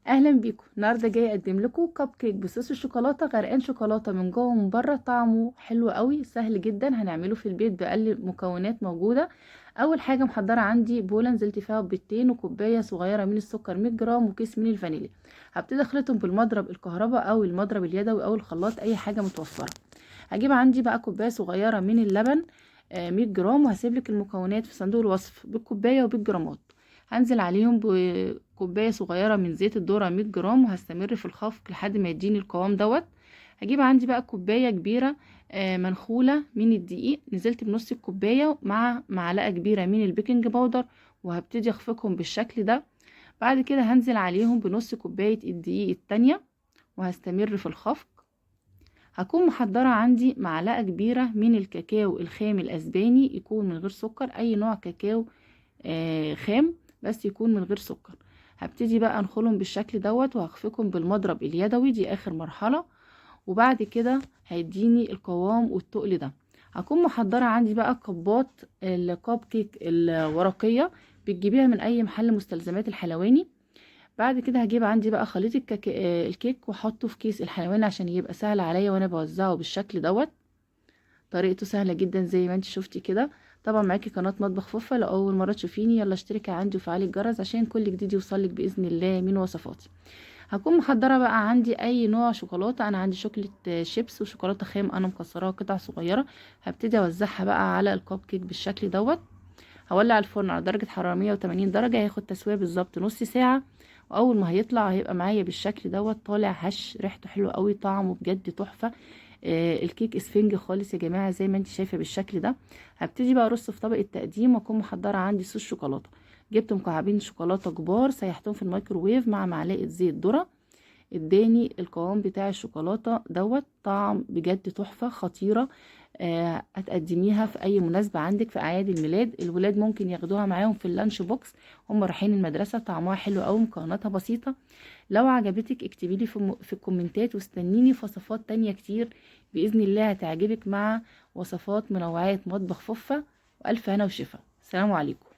اهلا بيكم. النهارده جاي اقدم لكم كب كيك بصوص الشوكولاته، غرقان شوكولاته من جوه ومن بره. طعمه حلو قوي، سهل جدا، هنعمله في البيت باقل مكونات موجوده. اول حاجه محضره عندي بوله نزلت فيها بيضتين وكوبايه صغيره من السكر 100 جرام وكيس من الفانيليا. هبتدي اخلطهم بالمضرب الكهرباء او المضرب اليدوي او الخلاط، اي حاجه متوفره. هجيب عندي بقى كوبايه صغيره من اللبن 100 جرام، وهسيب لك المكونات في صندوق الوصف بالكوبايه وبالجرامات. هنزل عليهم بكوبايه صغيره من زيت الذره 100 جرام، وهستمر في الخفق لحد ما يديني القوام دوت. هجيب عندي بقى كوبايه كبيره منخوله من الدقيق، نزلت بنص الكوبايه مع معلقه كبيره من البيكنج باودر، وهبتدي اخفقهم بالشكل ده. بعد كده هنزل عليهم بنص كوبايه الدقيق التانية، وهستمر في الخفق. هكون محضرة عندي معلقة كبيرة من الكاكاو الخام الأسباني، يكون من غير سكر، أي نوع كاكاو خام بس يكون من غير سكر. هبتدي بقى انخلهم بالشكل دوت، وهخفقهم بالمضرب اليدوي، دي آخر مرحلة. وبعد كده هيديني القوام والتقل ده. هكون محضرة عندي بقى كبات الكب كيك الورقية، بتجيبيها من أي محل مستلزمات الحلواني. بعد كده هجيب عندي بقى خليط الكيك واحطه في كيس الحلواني عشان يبقى سهل عليا وانا بوزعه بالشكل دوت. طريقته سهله جدا زي ما انت شفتي كده. طبعا معاكي قناه مطبخ فوفا، لو اول مره تشوفيني يلا اشتركي عندي وفعلي الجرس عشان كل جديد يوصلك باذن الله من وصفاتي. هكون محضره بقى عندي اي نوع شوكولاته، انا عندي شوكولاته شيبس وشوكولاته خام، انا مكسراها قطع صغيره. هبتدي اوزعها بقى على الكب كيك بالشكل دوت. هولع الفرن على درجة حرارة 180 درجة، هياخد تسوية بالظبط نص ساعة. واول ما هيطلع هيبقى معايا بالشكل دوت، طالع هش، ريحته حلوة قوي، طعمه بجد تحفة. الكيك اسفنج خالص يا جماعة زي ما انت شايفة بالشكل ده. هبتدي بقى ارص في طبق التقديم، واكون محضرة عندي صوص شوكولاتة. جبت مكعبين شوكولاتة كبار، سيحتهم في الميكروويف مع معلقة زيت ذرة. اداني القوام بتاع الشوكولاته دوت، طعم بجد تحفه خطيره. هتقدميها في اي مناسبه عندك، في اعياد الميلاد الولاد ممكن ياخدوها معاهم في اللانش بوكس هم رايحين المدرسه. طعمها حلو قوي، مكوناتها بسيطه. لو عجبتك اكتبي لي في الكومنتات، واستنيني في وصفات تانية كتير باذن الله هتعجبك، مع وصفات منوعات مطبخ فوفا. والف هنا وشفا، سلام عليكم.